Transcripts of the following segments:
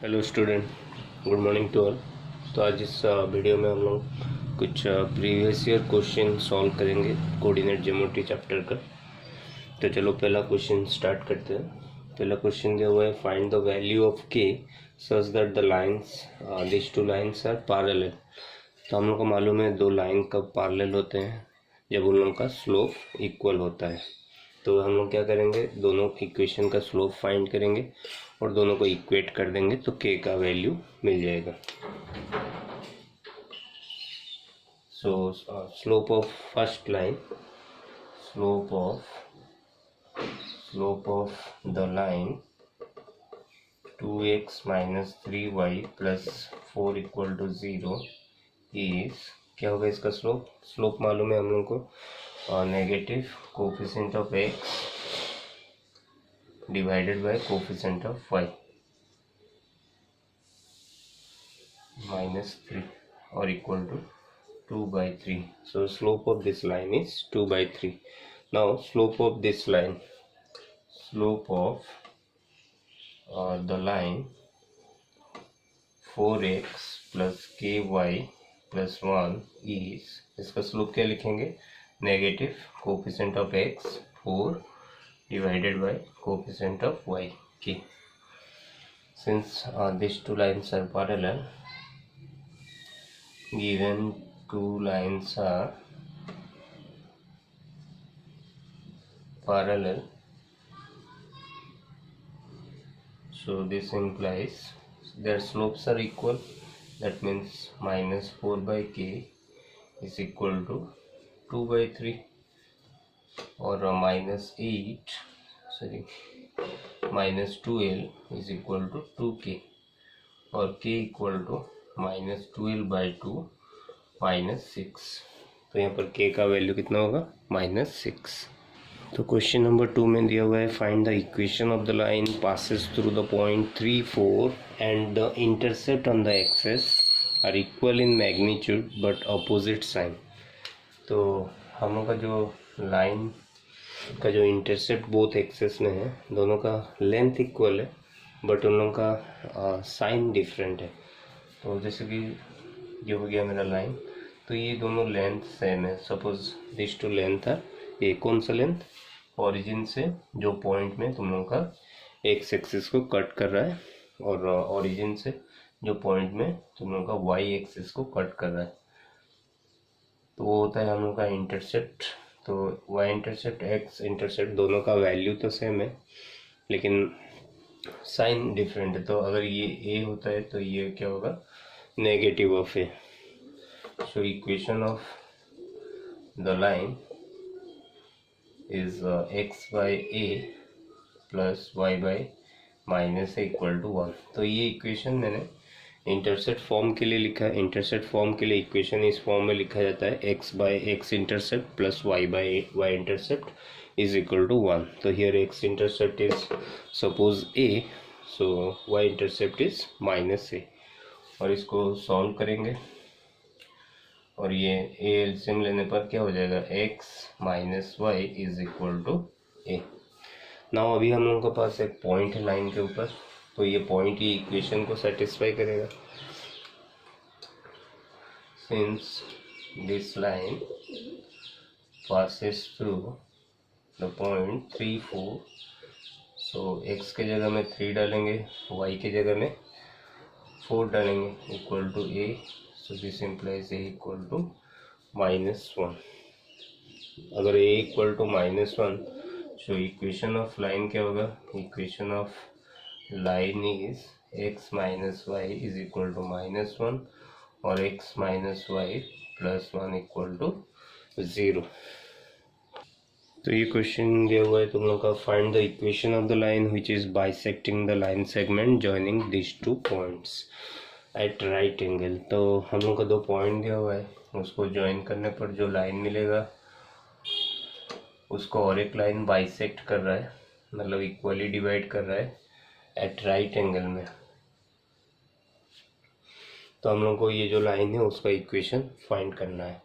Hello student, good morning to all. तो आज इस वीडियो में हम लोग कुछ प्रीवियस ईयर क्वेश्चन सॉल्व करेंगे कोऑर्डिनेट ज्योमेट्री चैप्टर का। तो चलो पहला क्वेश्चन स्टार्ट करते हैं। पहला क्वेश्चन दिया हुआ है, find the value of K such that the lines this two lines are parallel. तो हम लोग को मालूम है दो लाइन कब पैरेलल होते हैं, जब उन लोगों का स्लोप इक्वल होता है। तो हम लोग क्या करेंगे, दोनों इक्वेशन का स्लोप फाइंड करेंगे और दोनों को इक्वेट कर देंगे तो के का वैल्यू मिल जाएगा। So slope of first line, slope of the line 2x minus 3y plus 4 equal to 0 is, क्या होगा इसका स्लोप मालूम है हम लोग को, negative coefficient of x divided by coefficient of y -3 और equal to 2/3. So slope of this line is 2/3. Now slope of this line, slope of the line 4x plus ky plus 1 is, इसका slope क्या लिखेंगे, negative coefficient of x 4 divided by coefficient of y k. Since these two lines are parallel, given two lines are parallel, so this implies their slopes are equal. That means -4 by k is equal to 2/3 or -8, sorry, -12 is equal to 2k और k equal to -12/2 -6। तो यहाँ पर k का value कितना होगा, -6। तो question number 2 में दिया हुआ है, find the equation of the line passes through the point 3, 4 and the intercept on the axes are equal in magnitude but opposite sign. तो हम लोग का जो लाइन का जो इंटरसेप्ट बोथ एक्सेस में है, दोनों का लेंथ इक्वल है बट उन लोगों का साइन डिफरेंट है। तो जैसे कि ये हो गया मेरा लाइन, तो ये दोनों लेंथ सेम है। सपोज दिस टू लेंथ है, ये कौन सा लेंथ, ओरिजिन से जो पॉइंट में तुम लोगों का एक्स एक्सिस को कट कर रहा है और ओरिजिन से जो पॉइंट में तुम लोगों का वाई एक्सिस को कट कर रहा है, तो वो होता है हम लोग का इंटरसेप्ट। तो वाई इंटरसेप्ट एक्स इंटरसेप्ट दोनों का वैल्यू तो सेम है लेकिन साइन डिफरेंट है। तो अगर ये ए होता है तो ये क्या होगा, negative of a. So equation of the line is x by a plus y by minus a equal to 1। तो ये इक्वेशन मैंने इंटरसेप्ट फॉर्म के लिए लिखा है। इंटरसेप्ट फॉर्म के लिए इक्वेशन इस फॉर्म में लिखा जाता है, x by x intercept plus y by y intercept is equal to 1। तो here x intercept is suppose a, so y intercept is -a और इसको सॉल्व करेंगे और ये ए एलसीएम लेने पर क्या हो जाएगा, x - y is equal to a। Now अभी हम लोगों के पास एक पॉइंट है लाइन के ऊपर, तो ये पॉइंट ही इक्वेशन को सेटिस्फाई करेगा। Since this line passes through the point 3, 4, so x के जगह में 3 डालेंगे, y के जगह में 4 डालेंगे equal to a। So this implies a equal to -1। अगर a equal to -1, so equation of line क्या होगा, equation of line is x - y is equal to -1 और x - y plus 1 equal to 0। तो ये क्वेश्चन दिया हुआ है तुम लोग का, find the equation of the line which is bisecting the line segment joining this two points at right angle. तो हम लोग का दो पॉइंट दिया हुआ है, उसको ज्वाइन करने पर जो लाइन मिलेगा उसको और एक लाइन बाइसेक्ट कर रहा है, मतलब इक्वली डिवाइड कर रहा है एट राइट एंगल में। तो हम लोग को ये जो लाइन है उसका इक्वेशन फाइंड करना है।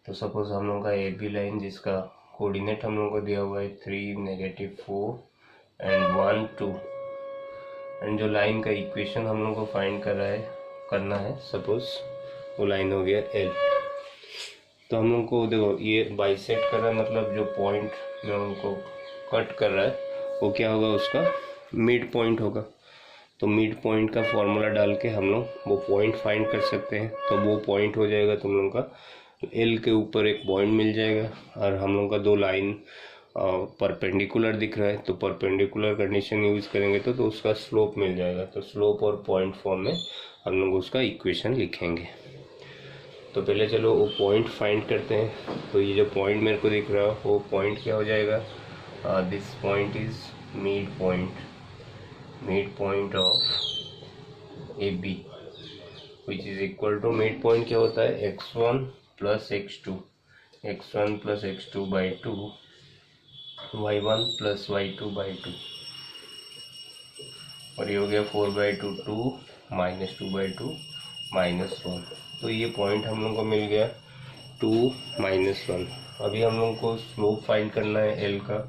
तो सपोज हम लोग का ए बी लाइन जिसका कोऑर्डिनेट हम लोग को दिया हुआ है 3, -4 एंड 1, 2। एंड जो लाइन का इक्वेशन हम लोग को फाइंड करना है सपोज वो लाइन हो गया एल। तो हम लोग को देखो ये बाइसेक्ट कर रहा है, मतलब जो पॉइंट में उनको कट कर रहा है वो क्या होगा, उसका मिड पॉइंट होगा। तो मिड पॉइंट का फॉर्मूला डाल के हम लोग वो पॉइंट फाइंड कर सकते हैं। तो वो पॉइंट हो जाएगा तुम लोग का एल के ऊपर एक पॉइंट मिल जाएगा, और हम लोग का दो लाइन परपेंडिकुलर दिख रहा है, तो परपेंडिकुलर कंडीशन यूज़ करेंगे तो उसका स्लोप मिल जाएगा। तो स्लोप और पॉइंट फॉर्म में हम लोग उसका इक्वेशन लिखेंगे। तो पहले चलो वो पॉइंट फाइंड करते हैं। तो ये जो पॉइंट मेरे को दिख रहा है वो पॉइंट क्या हो जाएगा, this point is mid point of A B which is equal to, mid point क्या होता है, x1 plus x2 by 2, y1 plus y2 by 2, और ये हो गया 4/2 2 माइनस 2/2 -1। तो ये पॉइंट हम लोग को मिल गया 2 -1। अभी हम लोग को स्लोप फाइंड करना है एल का।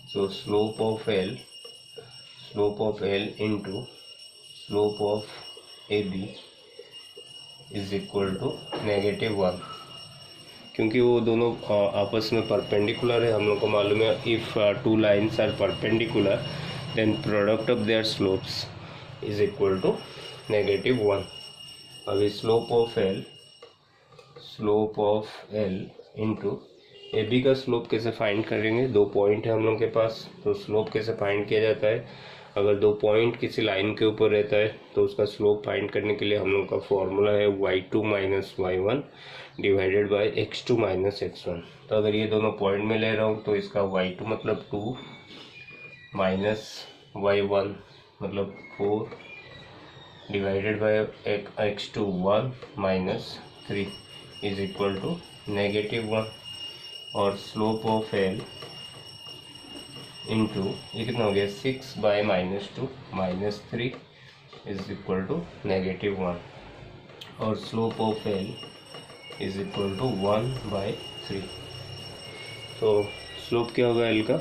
So slope of L into slope of A B is equal to -1, क्योंकि वो दोनों आपस में परपेंडिकुलर है। हम लोग को मालूम है if two lines are perpendicular then product of their slopes is equal to -1। अभी slope of L into A B का स्लोप कैसे फाइंड करेंगे, दो पॉइंट है हम लोग के पास। तो स्लोप कैसे फाइंड किया जाता है, अगर दो पॉइंट किसी लाइन के ऊपर रहता है तो उसका स्लोप फाइंड करने के लिए हम लोग का फॉर्मूला है y2 minus y1 divided by x2 minus x1। तो अगर ये दोनों पॉइंट में ले रहा हूँ तो इसका y2 मतलब 2 माइनस y1 मतलब 4 divided by x2 1 minus 3 is equal to -1। और स्लोप ऑफ एल इंटू ये कितना हो गया 6/-2 -3 इज इक्वल टू -1, और slope of L is equal to 1/3। तो स्लोप क्या होगा एल का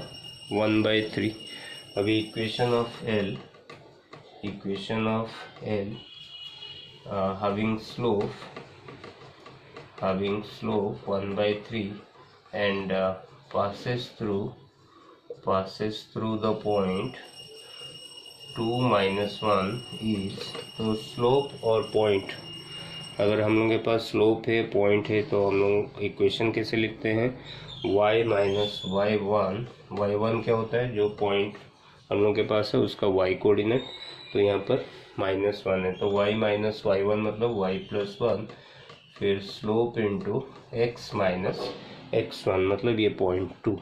1/3। अभी equation of L having slope 1/3 and passes through the point 2 -1 is, तो स्लोप और पॉइंट, अगर हम लोग के पास स्लोप है पॉइंट है तो हम लोग इक्वेशन कैसे लिखते हैं, y माइनस y1 क्या होता है, जो पॉइंट हम लोग के पास है उसका y कोऑर्डिनेट, तो यहाँ पर -1 है, तो y माइनस y1 मतलब y प्लस 1, फिर slope into x minus x1 मतलब ये पॉइंट 2।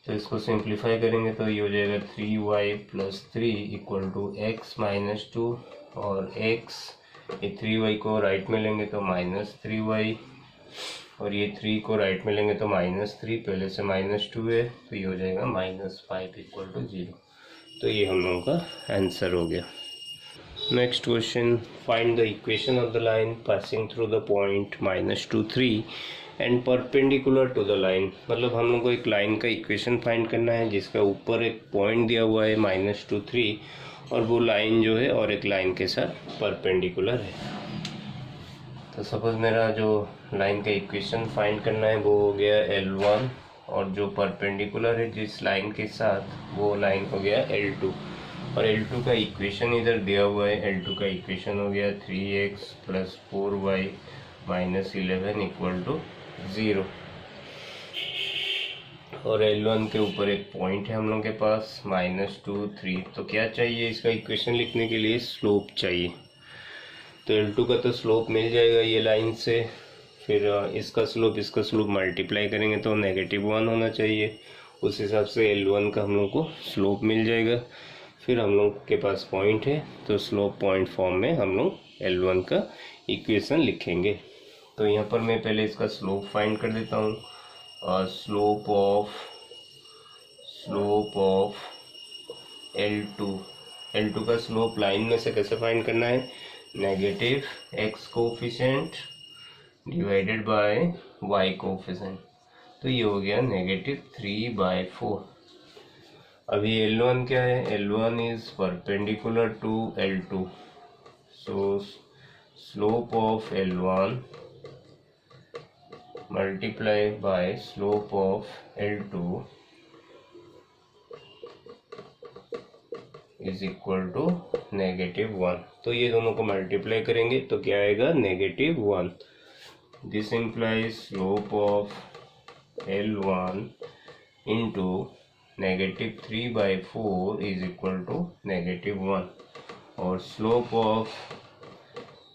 तो इसको सिंप्लीफाई करेंगे तो ये हो जाएगा 3y plus 3 equal to x minus 2, और x ये 3y को राइट में लेंगे तो -3y, और ये 3 को राइट में लेंगे तो -3, पहले से -2 है तो ये हो जाएगा -5 इक्वल टू 0। तो ये हम लोगों का आंसर हो गया। Next question, find the equation of the line passing through the point -2 3 and perpendicular to the line. मतलब हम लोग को एक लाइन का इक्वेशन फाइंड करना है जिसका ऊपर एक पॉइंट दिया हुआ है -2 3, और वो लाइन जो है और एक लाइन के साथ परपेंडिकुलर है। तो सपोज मेरा जो लाइन का इक्वेशन फाइंड करना है वो हो गया L1, और जो परपेंडिकुलर है जिस लाइन के साथ वो लाइन हो गया L2, और L2 का इक्वेशन इधर दिया हुआ है। L2 का इक्वेशन हो गया 3x plus 4y minus 11 equal to 0, और L1 के ऊपर एक पॉइंट है हम लोग के पास -2 3। तो क्या चाहिए इसका इक्वेशन लिखने के लिए, स्लोप चाहिए। तो L2 का तो स्लोप मिल जाएगा ये लाइन से, फिर इसका स्लोप मल्टीप्लाई करेंगे तो -1 होना चाहिए। उस हिसाब से L1 का हम लोग को स्लोप मिल जाएगा। फिर हम लोग के पास पॉइंट है तो स्लोप पॉइंट फॉर्म में हम लोग L1 का इक्वेशन लिखेंगे। तो यहाँ पर मैं पहले इसका स्लोप फाइंड कर देता हूँ। स्लोप ऑफ L2 का स्लोप लाइन में से कैसे फाइंड करना है, -x coefficient divided by y coefficient. तो ये हो गया -3/4। अभी L1 क्या है, L1 is perpendicular to L2, so slope of L1 multiply by slope of L2 is equal to -1। तो ये दोनों को मल्टीप्लाई करेंगे तो क्या आएगा, -1। This implies slope of L1 into -3/4 is equal to -1, और slope of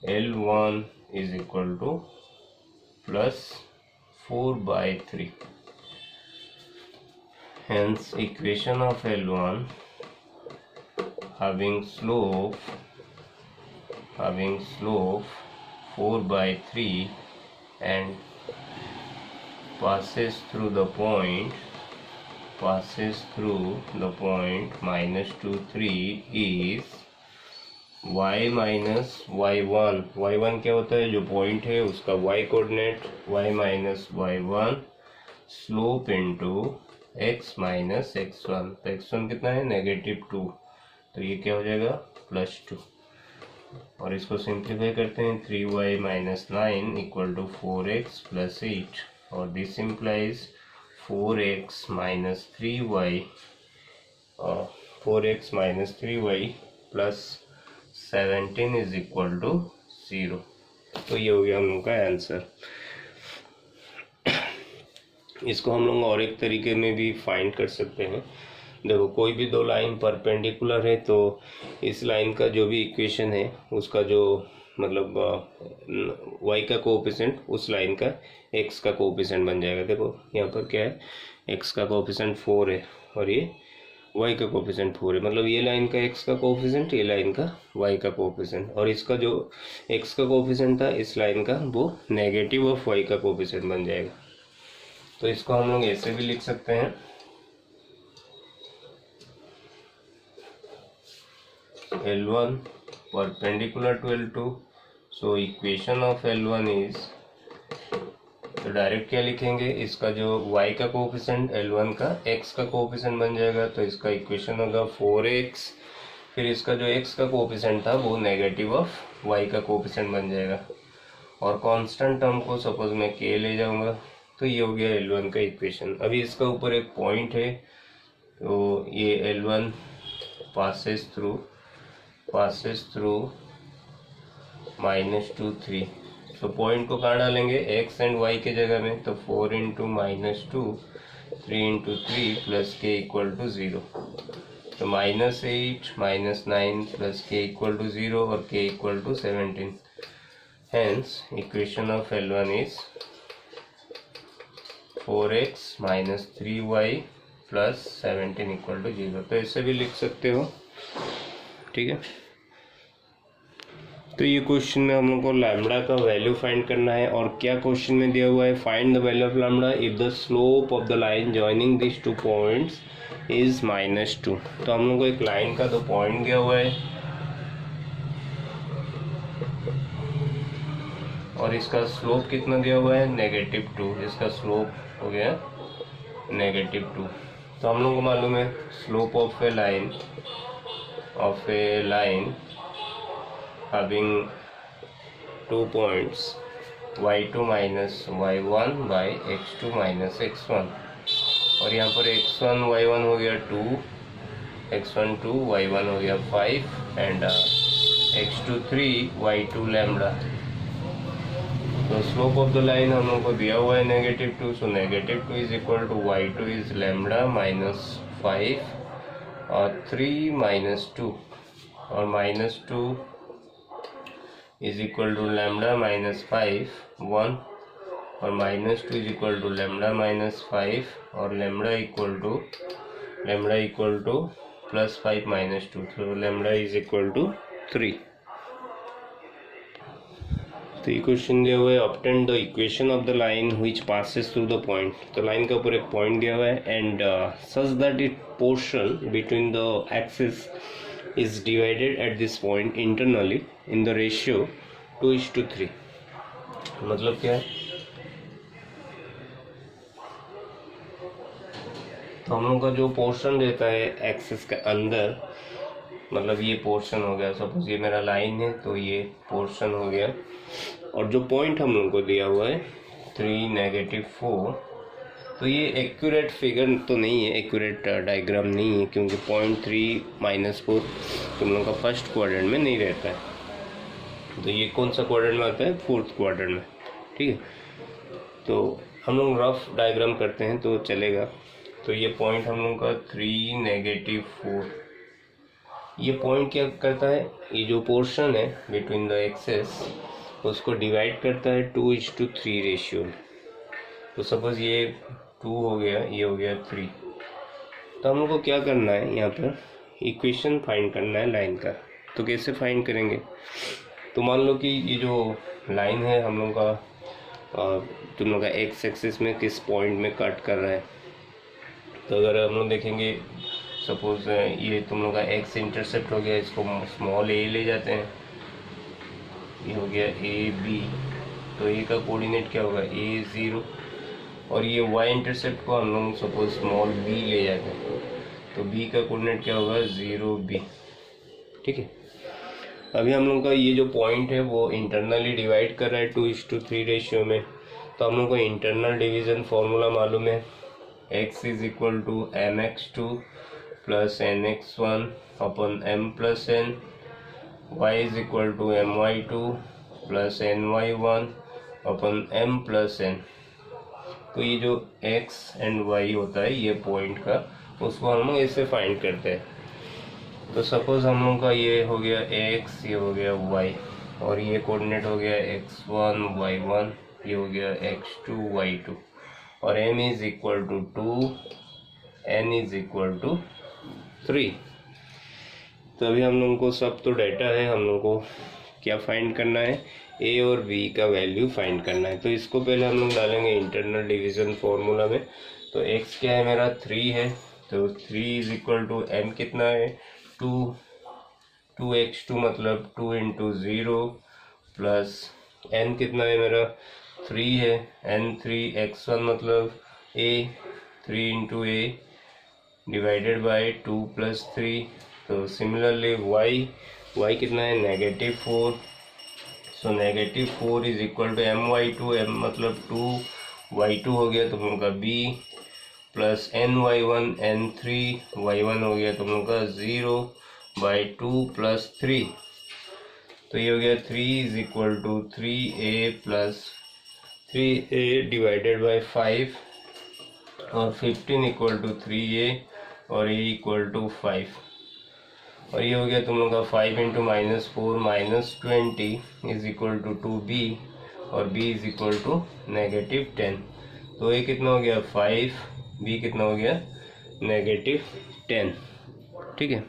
L1 is equal to +4/3। Hence equation of L1 having slope 4/3 and passes through the point -2, 3 is y minus y1। y1 क्या होता है, जो point है उसका y coordinate, y minus y1 slope into x minus x1। तो x1 कितना है, -2, तो ये क्या हो जाएगा, +2। और इसको सिंप्लीफाई करते हैं, 3y - 9 इक्वल टू 4x + 8, और this implies 4x - 3y plus 17 is equal to 0। तो ये हो गया हम लोग का आंसर। इसको हम लोग और एक तरीके में भी फाइंड कर सकते हैं। देखो, कोई भी दो लाइन परपेंडिकुलर है तो इस लाइन का जो भी इक्वेशन है उसका जो मतलब y का कोएफिशिएंट उस लाइन का x का कोएफिशिएंट बन जाएगा। देखो यहाँ पर क्या है, x का कोएफिशिएंट 4 है और ये y का कोएफिशिएंट 4 है, मतलब ये लाइन का x का कोएफिशिएंट, ये लाइन का y का कोएफिशिएंट, और इसका जो x का कोएफिशिएंट था इस लाइन का वो नेगेटिव ऑफ y का कोएफिशिएंट बन जाएगा। तो इसको हम लोग ऐसे भी लिख सकते हैं, L1 perpendicular to L2, so equation of L1 is, तो डायरेक्ट क्या लिखेंगे, इसका जो y का कोएफिशिएंट L1 का x का कोएफिशिएंट बन जाएगा, तो इसका इक्वेशन होगा 4x, फिर इसका जो x का कोएफिशिएंट था वो नेगेटिव ऑफ y का कोएफिशिएंट बन जाएगा, और कांस्टेंट टर्म को सपोज मैं k ले जाऊंगा, तो ये हो गया L1 का इक्वेशन। अभी इसका ऊपर एक पॉइंट है, तो ये L1 passes through -2, 3, तो पॉइंट को कहाँ डालेंगे, x एंड y के जगह में, तो 4 × -2, 3 × 3 प्लस k इक्वल टू 0, तो -8 - 9 प्लस k इक्वल टू 0 और k equal to 17। Hence equation of L1 is 4x - 3y plus 17 equal to 0। तो ऐसे भी लिख सकते हो, ठीक है। तो ये क्वेश्चन में हम लोग को लैम्बडा का वैल्यू फाइंड करना है, और क्या क्वेश्चन में दिया हुआ है, find the value of lambda if the slope of the line joining this two points is -2। तो हम लोग को एक लाइन का दो पॉइंट दिया हुआ है और इसका स्लोप कितना दिया हुआ है, -2, इसका स्लोप हो गया -2। तो हम लोग को मालूम है slope of A line having 2 points, y2 minus y1 by x2 minus x1, और यहाँ पर x1 y1 हो गया 2, x1 2, y1 हो गया 5 एंड x2 3, y2 लैम्बडा। तो स्लोप ऑफ द लाइन हम लोग को दिया हुआ है -2, so -2 is equal to y2 is lambda -5 और 3 - 2, और -2 इज इक्वल टू लैम्बडा -5 1, और -2 इज इक्वल टू लैम्बडा -5 और लैम्बडा इक्वल टू +5 - 2, तो लैम्बडा इज इक्वल टू 3। तो ये क्वेश्चन दिया हुआ है, obtain the equation of the line which passes through the point. तो लाइन के ऊपर एक पॉइंट दिया हुआ है and such that it portion between the axis is divided at this point internally in the ratio 2:3। मतलब क्या है, तो तो हम लोग का जो पोर्शन देता है एक्सिस के अंदर, मतलब ये पोर्शन हो गया, सपोज ये मेरा लाइन है तो ये पोर्शन हो गया, और जो पॉइंट हम लोग को दिया हुआ है 3, -4, तो ये एक्यूरेट फिगर तो नहीं है, एक्यूरेट डायग्राम नहीं है, क्योंकि पॉइंट 3 -4 तुम लोग का फर्स्ट क्वाड्रेंट में नहीं रहता है। तो ये कौन सा क्वाड्रेंट में आता है? फोर्थ क्वाड्रेंट में, ठीक है। तो हम लोग रफ डायग्राम करते हैं तो चलेगा। तो ये पॉइंट हम लोग का 3, -4, ये पॉइंट क्या करता है, ये जो पोर्शन है बिटवीन द एक्सेस उसको डिवाइड करता है 2:3 रेशियो में। तो सपोज ये 2 हो गया, ये हो गया 3, तो हम लोग को क्या करना है, यहाँ पर इक्वेशन फाइंड करना है लाइन का। तो कैसे फाइंड करेंगे? तो मान लो कि ये जो लाइन है हम लोग का तुम लोग का एक्स एक्सिस में किस पॉइंट में कट कर रहा है। तो अगर हम लोग देखेंगे, सपोज ये तुम लोग का एक्स इंटरसेप्ट हो गया, इसको स्मॉल ए ले जाते हैं, ये हो गया ए बी, तो ए का कोऑर्डिनेट क्या होगा? ए 0, और ये वाई इंटरसेप्ट को हम लोग सपोज स्मॉल बी ले जाते हैं, तो बी का कोऑर्डिनेट क्या होगा? 0 B, ठीक है। अभी हम लोग का ये जो पॉइंट है वो इंटरनली डिवाइड कर रहा है 2:3 रेशियो में, तो हम लोग को इंटरनल डिवीज़न फार्मूला मालूम है, x is equal to mx2 plus nx1 upon m plus n, y is equal to my2 plus ny1 upon m plus n। तो ये जो x एंड y होता है ये पॉइंट का, उसको हम लोग ऐसे फाइंड करते हैं। तो सपोज हम लोग का ये हो गया x, ये हो गया y, और ये कोऑर्डिनेट हो गया x1 y1, ये हो गया x2 y2, और m is equal to 2, n is equal to 3। तो अभी हम लोगों को सब तो डाटा है, हम लोग को क्या फाइंड करना है? a और b का वैल्यू फाइंड करना है। तो इसको पहले हम लोग डालेंगे इंटरनल डिवीजन फॉर्मूला में। तो x क्या है मेरा? 3 है, तो 3 इज इक्वल टू m कितना है? 2x2 मतलब 2 × 0 प्लस n कितना है मेरा? 3 है, n3 x1 मतलब a, 3 × a डिवाइडेड बाय 2 + 3। तो सिमिलरली y कितना है? -4, so -4 is equal to my2, m मतलब 2y2 हो गया तुम लोग का b, plus ny1 n3 y1 हो गया तुम लोग का 0/2 + 3। तो ये हो गया 3 is equal to 3a plus 3a divided by 5, और 15 इक्वल टू 3a, और a इक्वल टू 5। और ये हो गया तुम लोग का 5 × -4 -20 इज इक्वल टू 2b, और b इज इक्वल टू -10। तो ये कितना हो गया? 5, b कितना हो गया? -10, ठीक है।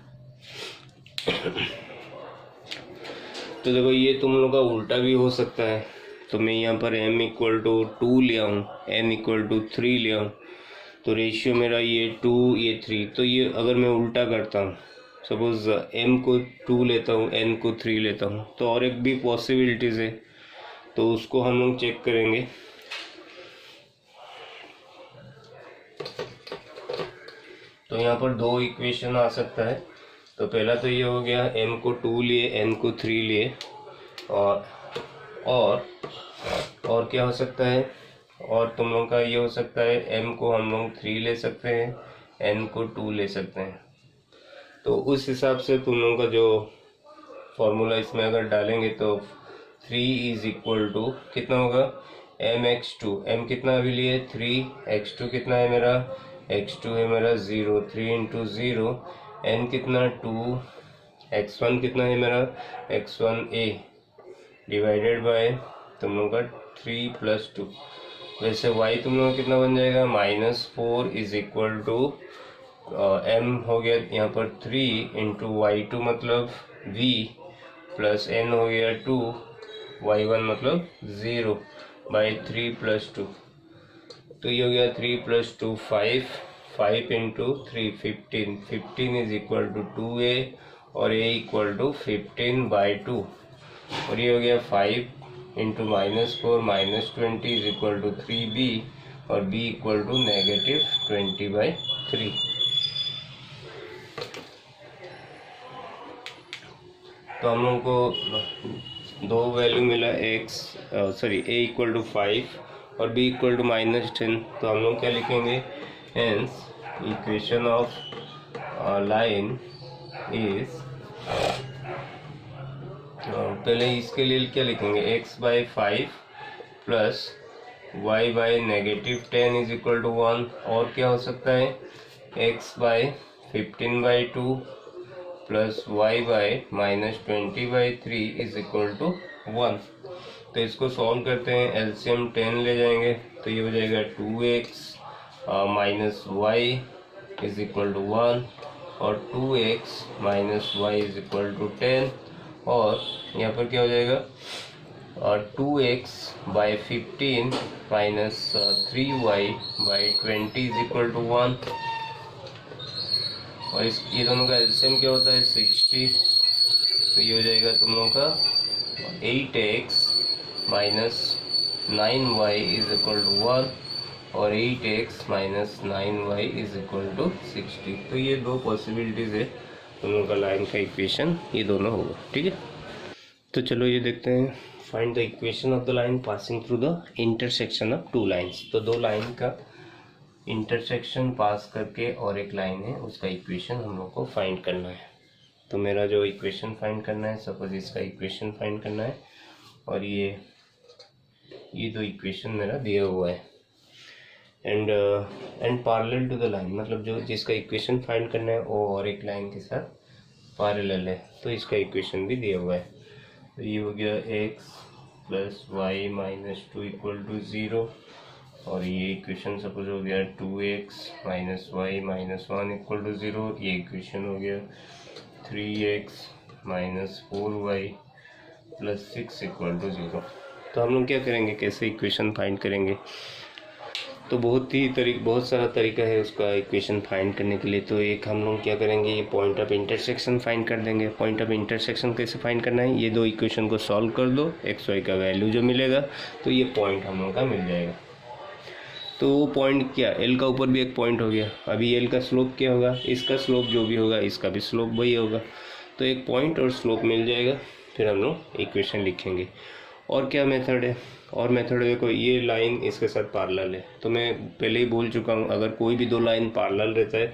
तो देखो ये तुम लोग का उल्टा भी हो सकता है। तो मैं यहाँ पर m इक्वल टू 2 ले आऊँ, n इक्वल टू 3 ले आऊँ, तो रेशियो मेरा ये 2 ये 3। तो ये अगर मैं उल्टा करता हूँ, सपोज m को 2 लेता हूँ, n को 3 लेता हूँ, तो और एक भी पॉसिबिलिटीज़ है, तो उसको हम लोग चेक करेंगे। तो यहाँ पर 2 इक्वेशन आ सकता है। तो पहला तो ये हो गया m को 2 लिए, n को 3 लिए, और क्या हो सकता है? और तुम लोग का ये हो सकता है m को हम लोग 3 ले सकते हैं, n को 2 ले सकते हैं। तो उस हिसाब से तुम लोगों का जो फॉर्मूला इसमें अगर डालेंगे तो 3 इज इक्वल टू कितना होगा? mx2, m कितना अभी लिए? 3, x2 कितना है मेरा? x2 है मेरा 0, 3 × 0, n कितना? 2, x1 कितना है मेरा? x1a डिवाइडेड बाय तुम लोग का 3 + 2। वैसे y तुम लोग का कितना बन जाएगा? -4 इज इक्वल टू m हो गया यहाँ पर 3 × y2 मतलब v, प्लस n हो गया 2, y1 मतलब 0/3 + 2। तो ये हो गया 3 + 2 5, 5 × 3 15, 15 इज इक्वल टू 2a, और a इक्वल टू 15/2। और ये हो गया 5 × -4 -20 इज इक्वल टू 3b, और b इक्वल टू -20/3। 3। तो हम लोग को दो वैल्यू मिला, ए इक्वल टू 5 और बी इक्वल टू -10। तो हम लोग क्या लिखेंगे, hence equation of line is, पहले इसके लिए क्या लिखेंगे, x/5 plus y/-10 is equal to 1। और क्या हो सकता है, x/15/2 plus y/-20/3 is equal to 1। तो इसको सॉल्व करते हैं, एलसीएम 10 ले जाएंगे तो ये हो जाएगा 2x minus y is equal to 1 और 2x minus y is equal to 10। और यहाँ पर क्या हो जाएगा, और 2x/15 minus 3y/20 is equal to 1। और इस ये दोनों का एलसीएम क्या होता है, 60। तो ये हो जाएगा तुम लोगों का 8x minus 9y is equal to 1 और 8x minus 9y is equal to 60। तो ये दो पॉसिबिलिटीज़ है तुम लोगों का लाइन का इक्वेशन, ये दोनों होगा, ठीक है। तो चलो ये देखते हैं, find the equation of the line passing through the intersection of two lines. तो दो लाइन का इंटरसेक्शन पास करके और एक लाइन है, उसका इक्वेशन हम लोग को फाइंड करना है। तो मेरा जो इक्वेशन फाइंड करना है, सपोज इसका इक्वेशन फाइंड करना है और ये दो इक्वेशन मेरा दिया हुआ है and parallel to the line, मतलब जो जिसका इक्वेशन फाइंड करना है वो और एक लाइन के साथ पैरेलल है, तो इसका इक्वेशन भी दिया हुआ है। तो ये हो गया x plus y minus 2 equal to 0 और ये इक्वेशन सपोज हो गया 2x minus y minus 1 equal to 0। ये इक्वेशन हो गया 3x minus 4y plus 6 equal to 0। तो हम लोग क्या करेंगे, कैसे इक्वेशन फाइंड करेंगे, तो बहुत सारा तरीका है उसका इक्वेशन फाइंड करने के लिए। तो एक हम लोग क्या करेंगे, ये पॉइंट ऑफ इंटरसेक्शन फाइंड कर देंगे। पॉइंट ऑफ इंटरसेक्शन कैसे फाइंड करना है, ये दो इक्वेशन को सॉल्व कर दो, एक्स वाई का वैल्यू जो मिलेगा तो ये पॉइंट हम लोग का मिल जाएगा। तो वो पॉइंट क्या, एल का ऊपर भी एक पॉइंट हो गया, अभी एल का स्लोप क्या होगा, इसका स्लोप जो भी होगा इसका भी स्लोप वही होगा। तो एक पॉइंट और स्लोप मिल जाएगा, फिर हम लोग इक्वेशन लिखेंगे। और क्या मेथड है, और मेथड देखो, ये लाइन इसके साथ पैरेलल है, तो मैं पहले ही बोल चुका हूँ, अगर कोई भी दो लाइन पैरेलल रहता है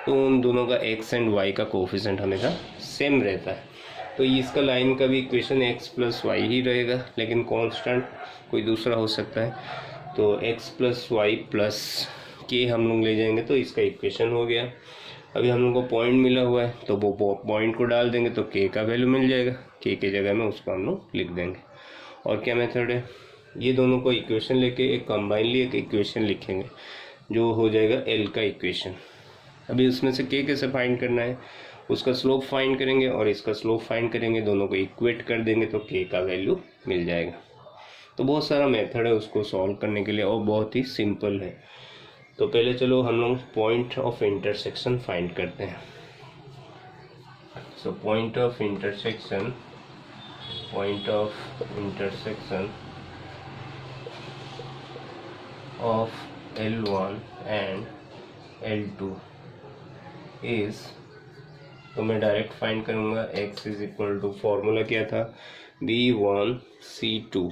तो उन दोनों का एक्स एंड वाई का कोफिशिएंट हमेशा सेम रहता है। तो इसका लाइन का भी equation x plus why he रहेगा, लेकिन कांस्टेंट कोई दूसरा हो सकता है। तो एक्स प्लस वाई प्लस के हम लोग ले जाएंगे तो इसका इक्वेशन हो गया। अभी हम लोग को पॉइंट मिला हुआ है तो वो पॉइंट को डाल देंगे तो के का वैल्यू मिल जाएगा, के की जगह में उसको हम लोग लिख देंगे। और क्या मेथड है, ये दोनों को इक्वेशन लेके एक कंबाइनली एक इक्वेशन लिखेंगे जो हो जाएगा एल का इक्वेशन। अभी उसमें से के कैसे फाइंड करना है, उसका स्लोप फाइंड करेंगे और इसका स्लोप फाइंड करेंगे, दोनों को इक्वेट कर देंगे तो के का वैल्यू मिल जाएगा। तो बहुत सारा मेथड है उसको सॉल्व करने के लिए और बहुत ही सिंपल है। तो पहले चलो हम लोग पॉइंट ऑफ इंटरसेक्शन फाइंड करते हैं। So point of intersection of L1 and L2 is, तो मैं डायरेक्ट फाइंड करूँगा, x is equal to, formula क्या था, B1C2।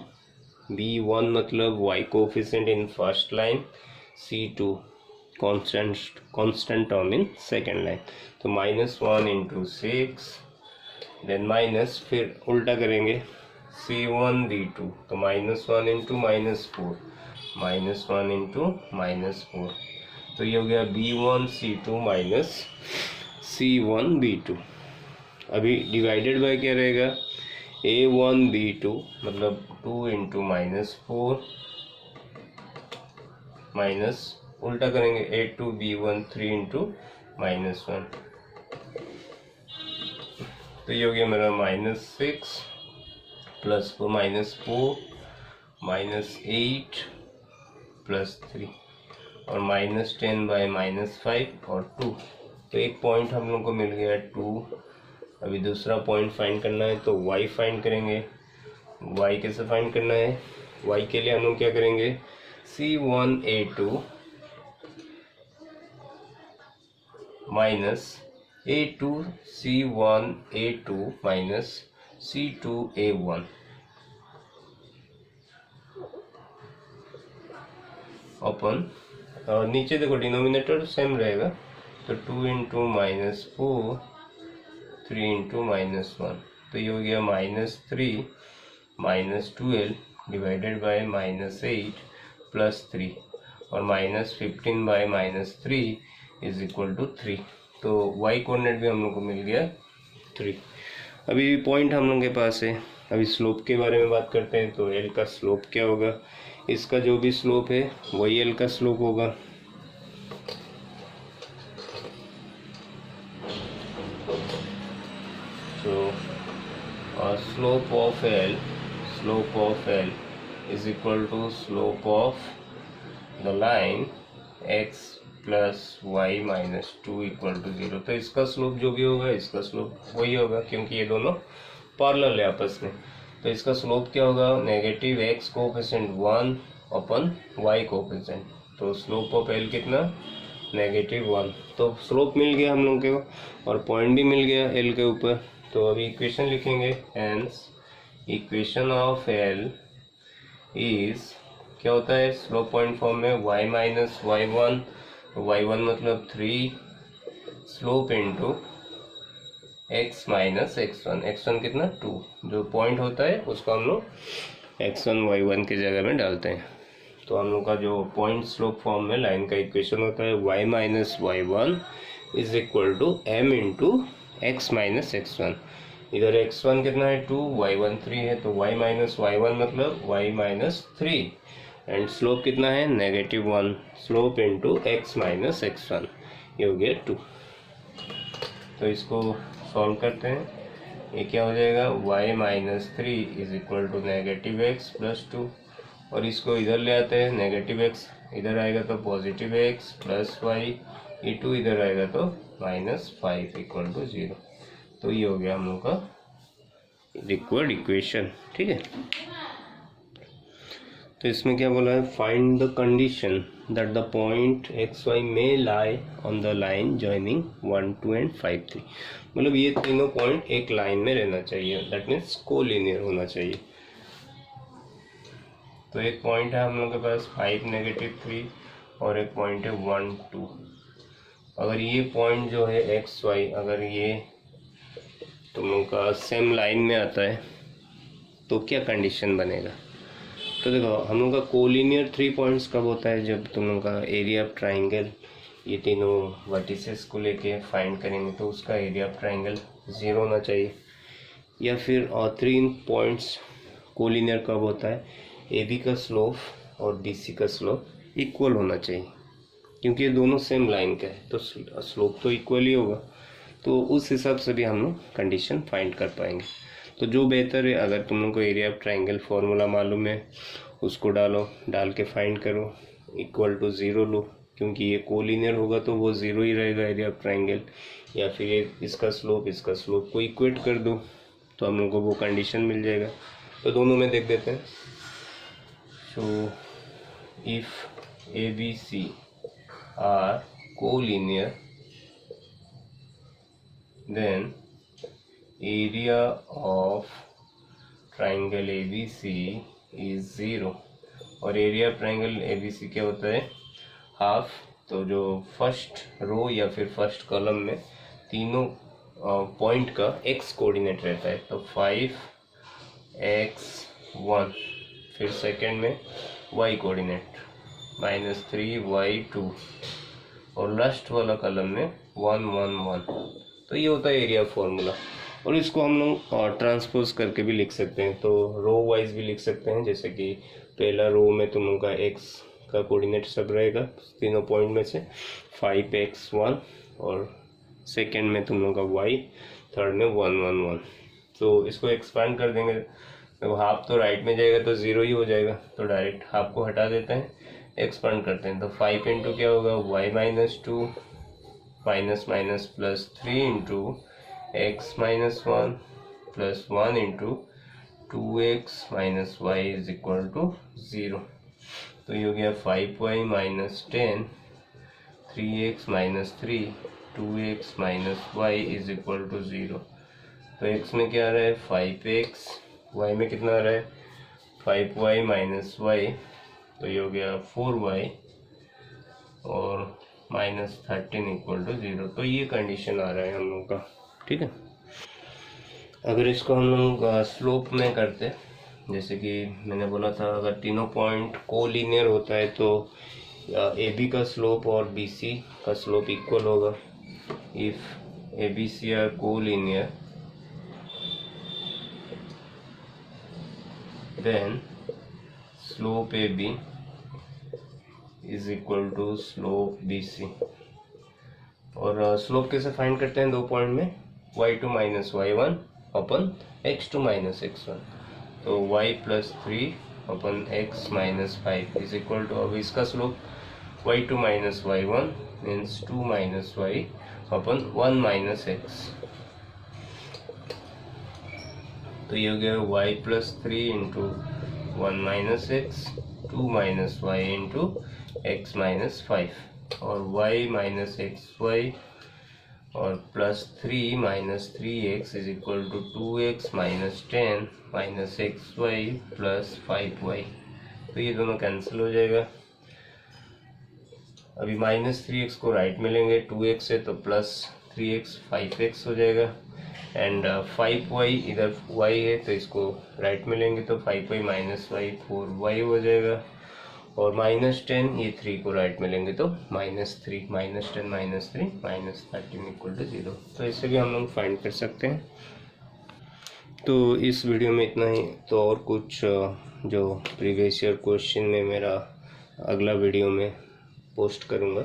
B1 मतलब y coefficient in first line, C2 constant term in second line. तो -1 into 6 then minus, फिर उल्टा करेंगे C1D2, तो -1 इंटू -4 -1 इंटू -4, तो ये हो गया B1C2 माइनस C1B2। अभी डिवाइडेड बाय क्या रहेगा, A1B2 मतलब 2 इंटू -4 माइनस, उल्टा करेंगे A2B1 3 इंटू -1, तो ये हो गया मेरा -6 प्लस -4 -8 प्लस 3 और -10 बाय -5 और 2। तो एक पॉइंट हम लोग को मिल गया 2। अभी दूसरा पॉइंट फाइंड करना है तो y फाइंड करेंगे। y कैसे फाइंड करना है, y के लिए हम लोग क्या करेंगे, C1A2 minus a2c1a2 minus c2a1 अपन नीचे देखो डिनोमिनेटर सेम रहेगा, तो 2 इंटू -4 3 इंटू -1, तो ये हो गया -3 -12 डिवाइडेड बाय -8 प्लस 3 और -15 बाय -3 इज इक्वल टू 3। तो y कोऑर्डिनेट भी हम लोग को मिल गया 3। अभी पॉइंट हम लोग के पास है। अभी स्लोप के बारे में बात करते हैं। तो l का स्लोप क्या होगा, इसका जो भी स्लोप है वही l का स्लोप होगा। तो slope of L is equal to slope of the line x plus y minus 2 equal to 0। तो इसका स्लोप जो भी होगा इसका स्लोप वही होगा, क्योंकि ये दोनों पैरेलल है आपस में। तो इसका स्लोप क्या होगा, नेगेटिव x कोएफिशिएंट 1 अपन y कोएफिशिएंट। तो स्लोप ऑफ L कितना, -1। तो स्लोप मिल गया हम लोग को और पॉइंट भी मिल गया L के ऊपर। तो अभी इक्वेशन लिखेंगे। Hence equation of L is क्या होता है स्लोप पॉइंट फॉर्म में y माइनस y1, y1 मतलब 3 slope into x minus x1, x1 कितना 2, जो पॉइंट होता है उसको हम लोग x1 y1 की जगह में डालते हैं। तो हम लोग का जो पॉइंट स्लोप फॉर्म में लाइन का इक्वेशन होता है y minus y1 is equal to m into x minus x1। इधर x1 कितना है 2, y1 3 है, तो y माइनस y1 मतलब y माइनस 3 एंड स्लोप कितना है -1, slope into x minus x1, ये हो गया 2। तो इसको सॉल्व करते हैं। ये क्या हो जाएगा y minus 3 is equal to -x plus 2, और इसको इधर ले आते हैं, -x इधर आएगा तो +x प्लस y, ये 2 इधर आएगा तो -5 इक्वल टू 0। तो ये हो गया हम लोग का रिक्वायर्ड इक्वेशन, ठीक है। तो इसमें क्या बोला है, find the condition that the point x y may lie on the line joining 1 2 and 5 3। मतलब ये तीनों पॉइंट एक लाइन में रहना चाहिए, दैट मीन्स कोलिनियर होना चाहिए। तो एक पॉइंट है हम लोग के पास 5 -3 और एक पॉइंट है 1 2। अगर ये पॉइंट जो है एक्स वाई अगर ये तुम लोग का सेम लाइन में आता है तो क्या कंडीशन बनेगा। तो देखो हम लोग का कोलिनियर 3 पॉइंट्स कब होता है, जब तुम लोग का एरिया ऑफ ट्राइंगल ये तीनों वर्टिसेस को लेके फाइंड करेंगे तो उसका एरिया ऑफ ट्राइंगल 0 होना चाहिए। या फिर 3 पॉइंट्स कोलिनियर कब होता है, AB का स्लोप और BC का स्लोप इक्वल होना चाहिए, क्योंकि ये दोनों सेम लाइन का है तो स्लोप तो इक्वल ही होगा। तो उस हिसाब से भी हम लोग कंडीशन फाइंड कर पाएंगे। तो जो बेहतर है, अगर तुम लोग को एरिया ऑफ ट्राइंगल फार्मूला मालूम है उसको डाल के फाइंड करो, इक्वल टू 0 लो, क्योंकि ये कोलिनियर होगा तो वो 0 ही रहेगा एरिया ऑफ ट्राइंगल। या फिर इसका स्लोप को इक्वेट कर दो तो हम लोग को वो कंडीशन मिल जाएगा। तो दोनों में देख देते हैं। So if ABC are collinear then area of triangle ABC is 0। और एरिया ऑफ ट्राइंगल ABC क्या होता है हाफ। तो जो फर्स्ट रो या फिर फर्स्ट कॉलम में तीनों पॉइंट का x कोऑर्डिनेट रहता है, तो 5 x1, फिर सेकंड में y कोऑर्डिनेट -3 y2, और लास्ट वाला कॉलम में 1 1 1। तो ये होता है एरिया फॉर्मूला। और इसको हम लोग ट्रांसपोज करके भी लिख सकते हैं, तो रो वाइज भी लिख सकते हैं। जैसे कि पहला रो में तुम लोग का x का कोऑर्डिनेट सब रहेगा तीनों पॉइंट में से 5x1, और सेकंड में तुम लोग का y, थर्ड में 1 1 1। तो इसको एक्सपांड कर देंगे, तो हाफ तो राइट में जाएगा तो 0 ही हो जाएगा, तो डायरेक्ट हाफ को हटा देते हैं, एक्सपांड करते हैं। तो 5 इंटू क्या होगा y minus 2 minus minus plus 3 into x minus 1 plus 1 into 2x minus y is equal to 0। तो ये हो गया 5y minus 10, 3x minus 3 2x minus y is equal to 0। तो x में क्या आ रहा है 5x, y में कितना आ रहा है 5y माइनस वाई, तो ये हो गया 4y और माइनस 13 इक्वल टू 0। तो ये कंडीशन आ रहा है हम लोग का, ठीक है। अगर इसको हम लोग स्लोप में करते, जैसे कि मैंने बोला था अगर तीनों पॉइंट कोलिनियर होता है तो ए बी का स्लोप और बी सी का स्लोप इक्वल होगा। If A B C are collinear then slope A B is equal to slope B C. और स्लोप कैसे फाइंड करते हैं दो पॉइंट में, y2 माइनस y1 अपन x2 माइनस x1, तो y प्लस 3 अपन x minus 5 is equal to, अब इसका slope y2 minus y1 means 2 minus y अपन 1 माइनस x, तो ये हो गया y plus 3 into 1 minus x, 2 minus y into x minus 5 और y माइनस एक्स वाई और plus 3 minus 3x is equal to 2x minus 10 minus x y plus 5y। तो ये दोनों कैंसिल हो जाएगा। अभी माइनस 3x को राइट में लेंगे, 2x है तो प्लस 3x 5x हो जाएगा एंड 5y इधर y है तो इसको राइट में लेंगे तो 5y माइनस y 4y हो जाएगा और माइनस 10 ये 3 को राइट में लेंगे तो minus 3 minus 10 minus 3 minus 13 equal to 0। तो इससे भी हम लोग फाइंड कर सकते हैं। तो इस वीडियो में इतना ही। तो और कुछ जो प्रीवियस ईयर क्वेश्चन में मेरा अगला वीडियो में पोस्ट करूँगा,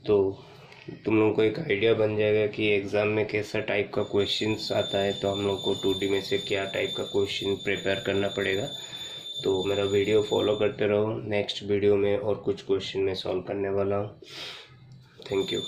तो तुम लोगों को एक आइडिया बन जाएगा कि एग्ज़ाम में कैसा टाइप का क्वेश्चंस आता है, तो हम लोग को 2D में से क्या टाइप का क्वेश्चन प्रिपेयर करना पड़ेगा। तो मेरा वीडियो फॉलो करते रहो, नेक्स्ट वीडियो में और कुछ क्वेश्चन मैं सॉल्व करने वाला हूँ। Thank you.